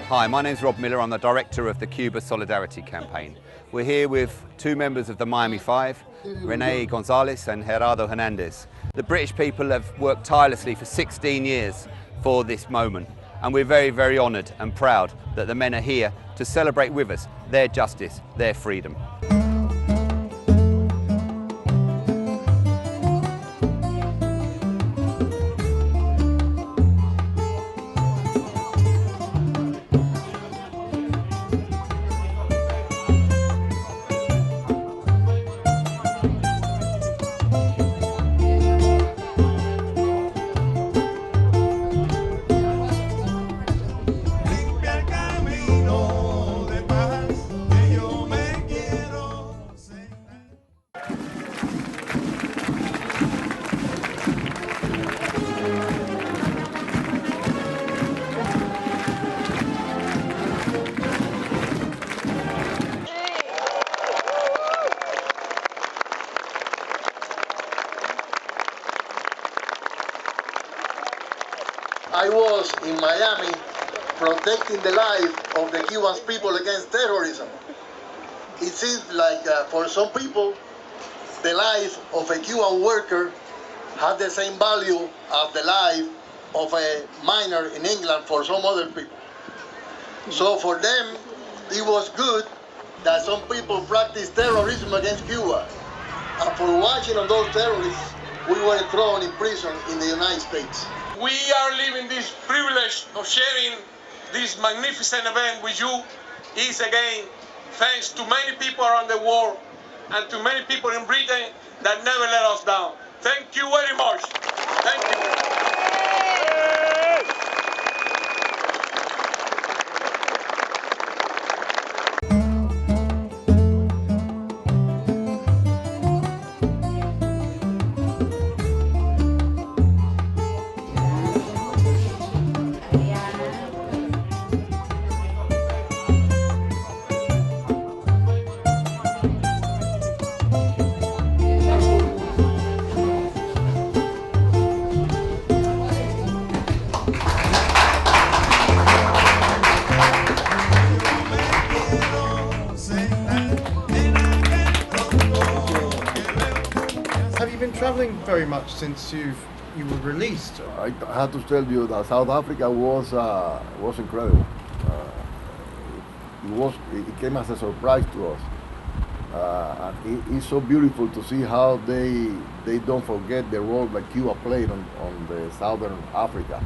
Hi, my name's Rob Miller. I'm the director of the Cuba Solidarity Campaign. We're here with two members of the Miami Five, René, Gonazalez and Gerardo Hernández. The British people have worked tirelessly for 16 years for this moment, and we're very, very honoured and proud that the men are here to celebrate with us their justice, their freedom. I was in Miami protecting the life of the Cuban people against terrorism. It seems like for some people, the life of a Cuban worker has the same value as the life of a miner in England for some other people. So for them, it was good that some people practice terrorism against Cuba. And for watching on those terrorists, we were thrown in prison in the United States. We are living this privilege of sharing this magnificent event with you is again thanks to many people around the world and to many people in Britain that never let us down. Thank you very much. Thank you. Have you been travelling very much since you were released? I have to tell you that South Africa was incredible. It came as a surprise to us. And it's so beautiful to see how they don't forget the role that Cuba played on the Southern Africa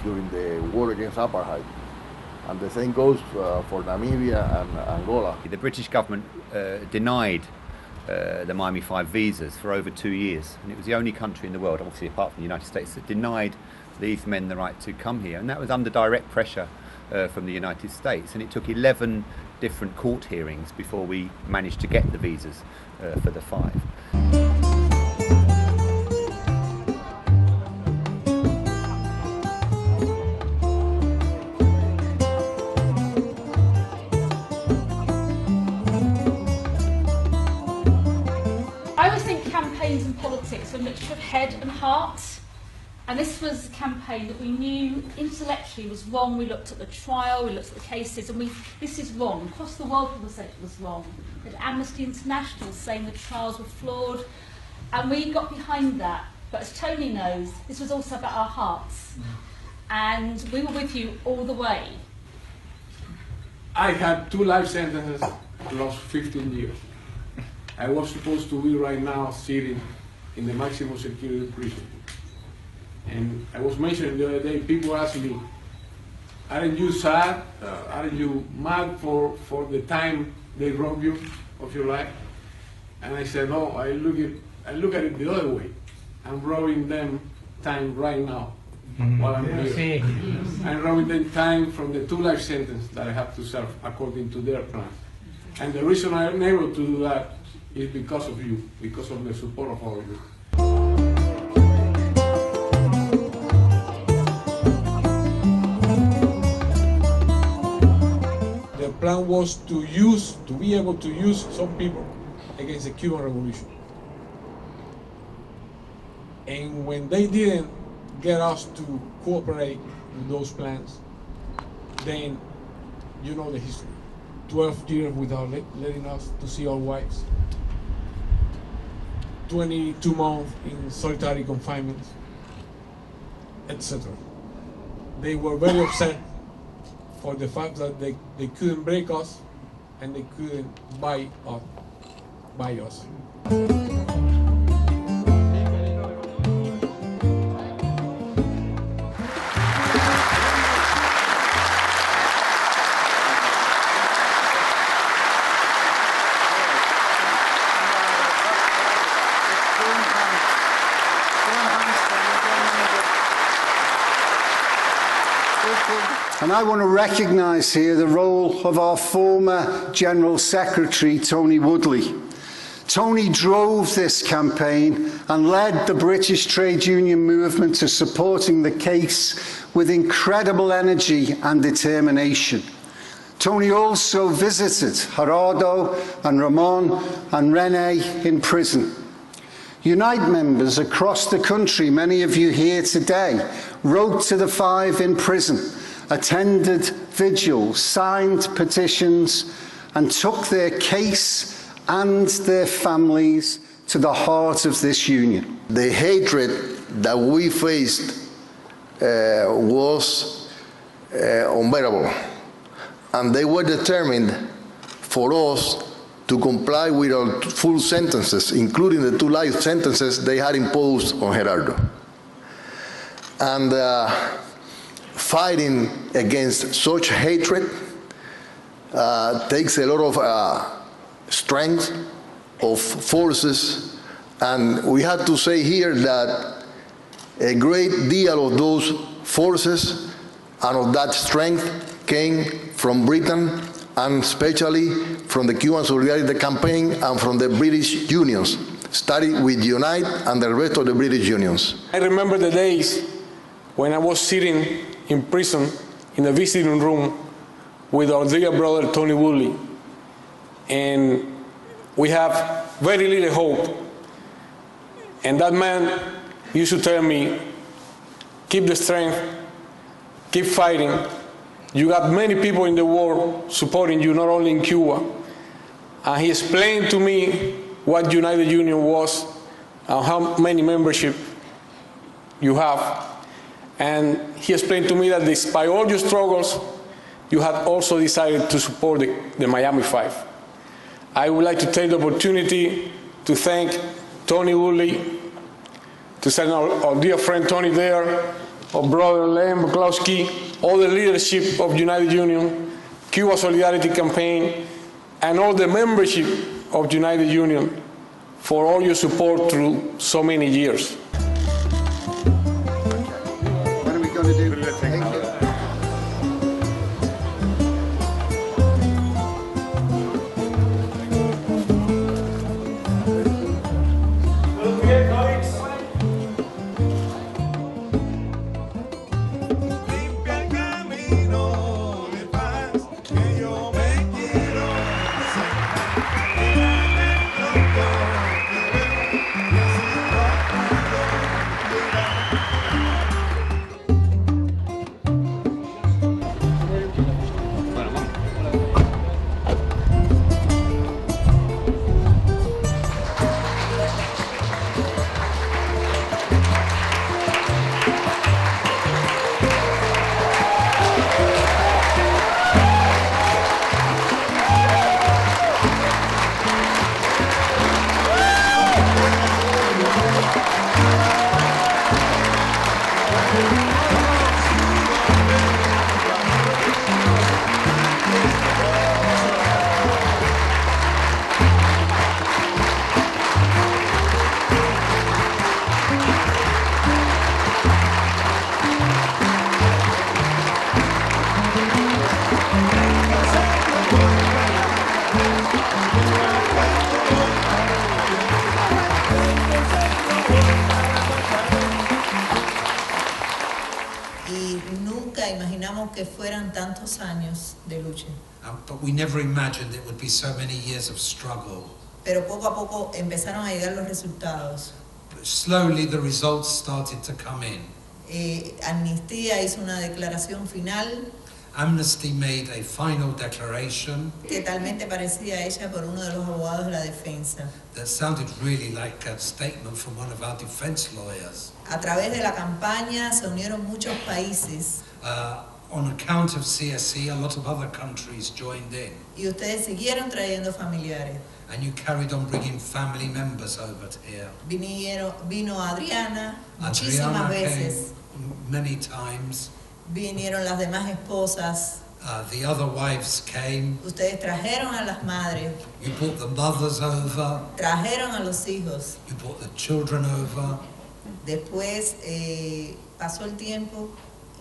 during the war against apartheid. And the same goes for Namibia and Angola. The British government denied the Miami Five visas for over 2 years, and it was the only country in the world, obviously apart from the United States, that denied these men the right to come here, and that was under direct pressure from the United States, and it took 11 different court hearings before we managed to get the visas for the five. I always think campaigns and politics are a mixture of head and heart, and this was a campaign that we knew intellectually was wrong. We looked at the trial, we looked at the cases, and this is wrong. Across the world people said it was wrong. We had Amnesty International saying the trials were flawed, and we got behind that. But as Tony knows, this was also about our hearts, and we were with you all the way. I had 2 life sentences plus 15 years. I was supposed to be right now sitting in the maximum security prison. And I was mentioning the other day, people ask me, aren't you sad? Aren't you mad for the time they rob you of your life? And I said, no, I look at it the other way. I'm robbing them time right now while I'm here. I'm robbing them time from the 2 life sentences that I have to serve according to their plan. And the reason I'm able to do that is because of you, because of the support of all of you. The plan was to be able to use some people against the Cuban Revolution. And when they didn't get us to cooperate with those plans, then you know the history. 12 years without letting us to see our wives. 22 months in solitary confinement, etc. They were very upset for the fact that they couldn't break us and they couldn't buy us. And I want to recognise here the role of our former General Secretary, Tony Woodley. Tony drove this campaign and led the British trade union movement to supporting the case with incredible energy and determination. Tony also visited Gerardo and Ramon and René in prison. Unite members across the country, many of you here today, wrote to the 5 in prison, attended vigils, signed petitions, and took their case and their families to the heart of this union. The hatred that we faced was unbearable, and they were determined for us to comply with our full sentences, including the 2 life sentences they had imposed on Gerardo. And fighting against such hatred takes a lot of strength, of forces, and we have to say here that a great deal of those forces and of that strength came from Britain, and especially from the Cuban Solidarity Campaign and from the British unions, starting with Unite and the rest of the British unions. I remember the days when I was sitting in prison in a visiting room with our dear brother Tony Woodley, and we have very little hope. And that man used to tell me, keep the strength, keep fighting. You got many people in the world supporting you, not only in Cuba. And he explained to me what United Union was and how many membership you have. And he explained to me that despite all your struggles, you had also decided to support the Miami 5. I would like to take the opportunity to thank Tony Woodley, to thank our dear friend Tony there, our brother Len McCloskey, all the leadership of United Union, Cuba Solidarity Campaign, and all the membership of United Union for all your support through so many years. What are we going to do? Thank you. Que fueran tantos años de lucha. But we never imagined it would be so many years of struggle. Pero poco a poco empezaron a llegar los resultados. But slowly the results started to come in. Amnistía hizo una declaración final. Amnesty made a final declaration totalmente parecida hecha por uno de los abogados de la defensa. that sounded really like a statement from one of our defense lawyers. A través de la campaña se unieron muchos países. On account of CSC, a lot of other countries joined in. Y ustedes siguieron trayendo familiares. And you carried on bringing family members over to here. Vino Adriana muchísimas veces. Came many times. Vinieron las demás esposas. The other wives came. Ustedes trajeron a las madres. You brought the mothers over. Trajeron a los hijos. You brought the children over. Después pasó el tiempo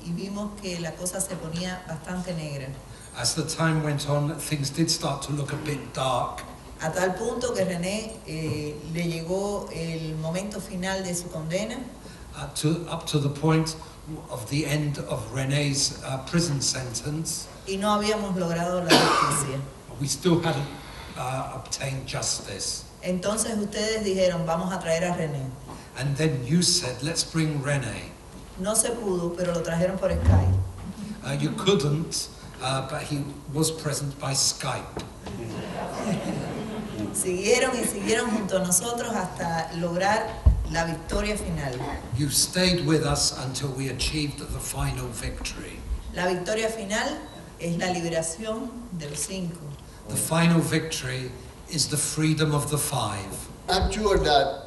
y vimos que la cosa se ponía bastante negra. As the time went on, things did start to look a bit dark. A tal punto que René le llegó el momento final de su condena. Up to the point of the end of René's prison sentence. Y no habíamos logrado la justicia. We still hadn't obtained justice. Entonces ustedes dijeron, vamos a traer a René. And then you said, let's bring René. No se pudo, pero lo trajeron por Skype. You couldn't, but he was present by Skype. Siguieron y siguieron junto a nosotros hasta lograr la victoria final. You stayed with us until we achieved the final victory. La victoria final es la liberación de los 5. The final victory is the freedom of the 5. I'm sure that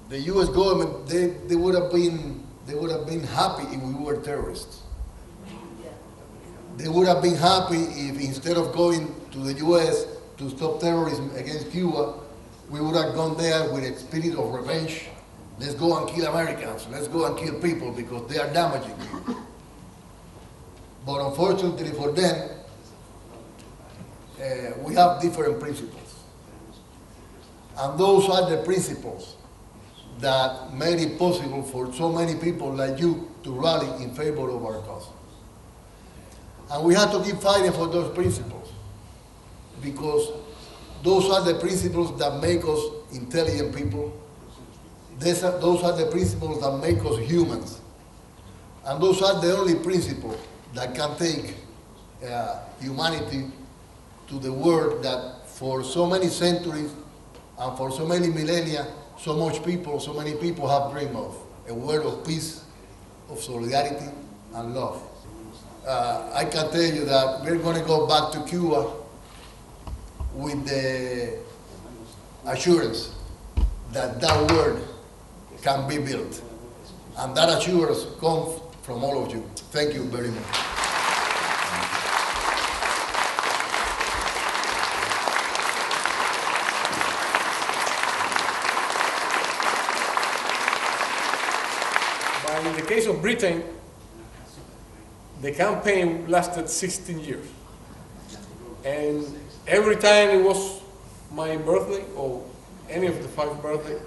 the U.S. government, they would have been happy if we were terrorists. They would have been happy if instead of going to the U.S. to stop terrorism against Cuba, we would have gone there with a spirit of revenge. Let's go and kill Americans. Let's go and kill people because they are damaging you. But unfortunately for them, we have different principles. And those are the principles that made it possible for so many people like you to rally in favor of our cause. And we have to keep fighting for those principles because those are the principles that make us intelligent people. Those are the principles that make us humans. And those are the only principles that can take humanity to the world that for so many centuries and for so many millennia, so many people have dreamed of. A world of peace, of solidarity, and love. I can tell you that we're going to go back to Cuba with the assurance that that world can be built. And that assurance comes from all of you. Thank you very much. In the case of Britain, the campaign lasted 16 years. And every time it was my birthday or any of the 5 birthdays,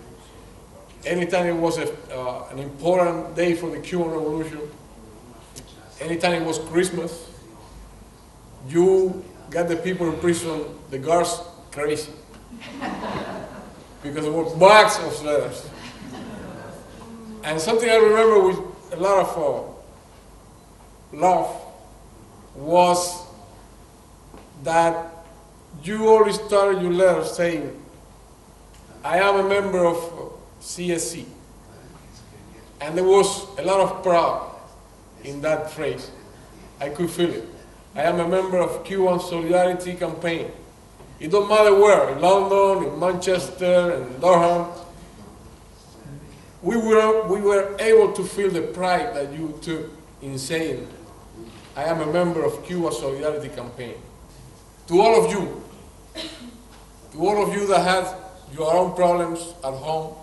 anytime it was an important day for the Cuban Revolution, anytime it was Christmas, you got the people in prison, the guards crazy. Because there were bags of letters. And something I remember with a lot of love was that you always started your letter saying, I am a member of CSC. And there was a lot of pride in that phrase. I could feel it. I am a member of Cuban Solidarity Campaign. It don't matter where, in London, in Manchester, in Durham. We were able to feel the pride that you took in saying, I am a member of Cuba Solidarity Campaign. To all of you that have your own problems at home,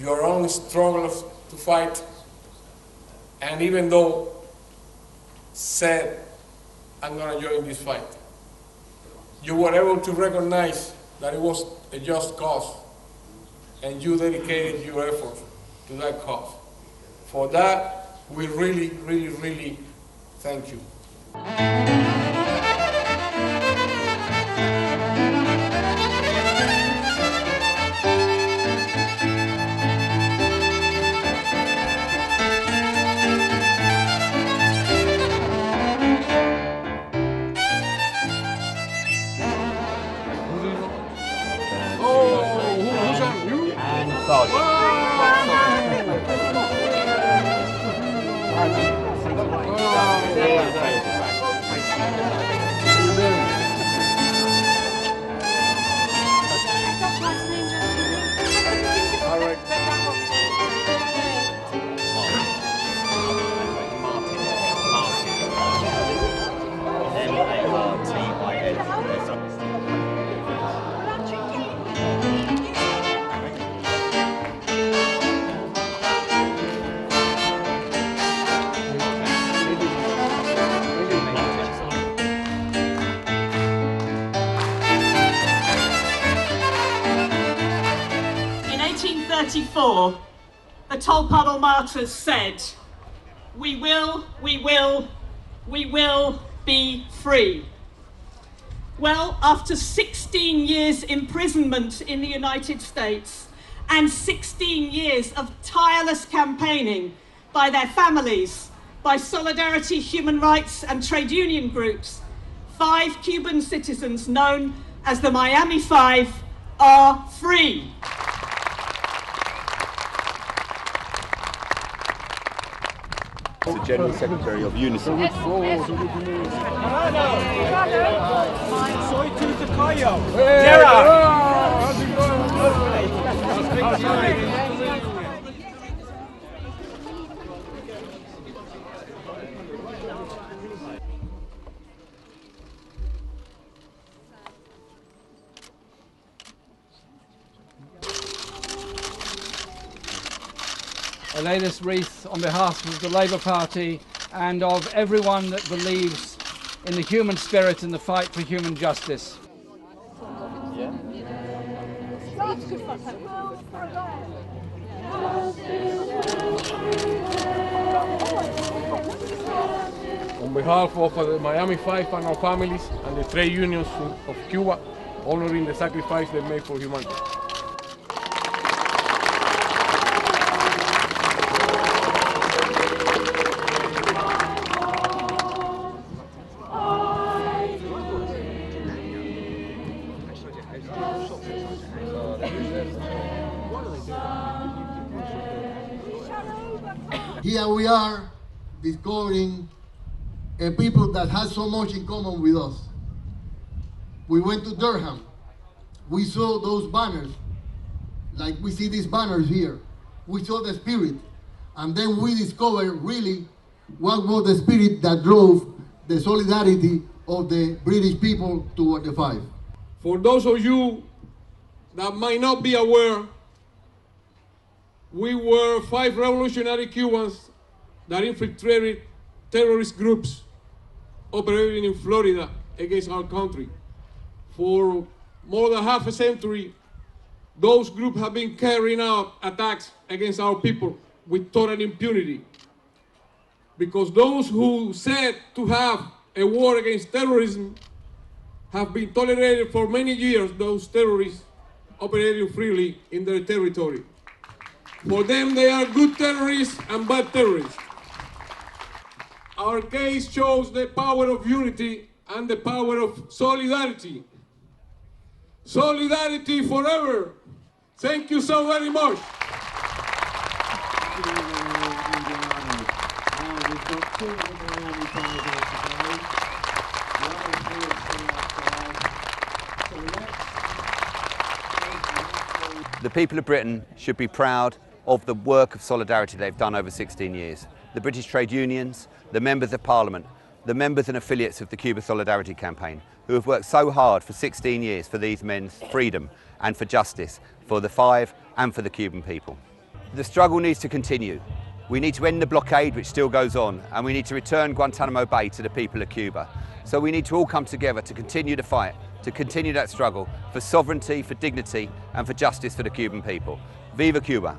your own struggles to fight, and even though said, I'm going to join this fight, you were able to recognize that it was a just cause, and you dedicated your efforts to that cause. For that, we really, really, really thank you. In 1834, the Tolpuddle martyrs said, "We will be free." Well, after 16 years imprisonment in the United States and 16 years of tireless campaigning by their families, by Solidarity, human rights and trade union groups, 5 Cuban citizens known as the Miami 5 are free. The General Secretary of UNICEF. Soy tu tocayo. Gerardo. I lay this wreath on behalf of the Labour Party and of everyone that believes in the human spirit and the fight for human justice. On behalf of the Miami 5 and our families and the trade unions of Cuba, honoring the sacrifice they made for humanity. Here we are discovering a people that has so much in common with us. We went to Durham. We saw those banners, like we see these banners here. We saw the spirit. And then we discovered really what was the spirit that drove the solidarity of the British people toward the 5. For those of you that might not be aware, we were 5 revolutionary Cubans that infiltrated terrorist groups operating in Florida against our country. For more than half a century, those groups have been carrying out attacks against our people with total impunity. Because those who said to have a war against terrorism have been tolerated for many years, those terrorists operating freely in their territory. For them, they are good terrorists and bad terrorists. Our case shows the power of unity and the power of solidarity. Solidarity forever. Thank you so very much. The people of Britain should be proud of the work of solidarity they've done over 16 years. The British trade unions, the members of Parliament, the members and affiliates of the Cuba Solidarity Campaign, who have worked so hard for 16 years for these men's freedom and for justice, for the 5 and for the Cuban people. The struggle needs to continue. We need to end the blockade which still goes on, and we need to return Guantanamo Bay to the people of Cuba. So we need to all come together to continue the fight, to continue that struggle for sovereignty, for dignity and for justice for the Cuban people. Viva Cuba!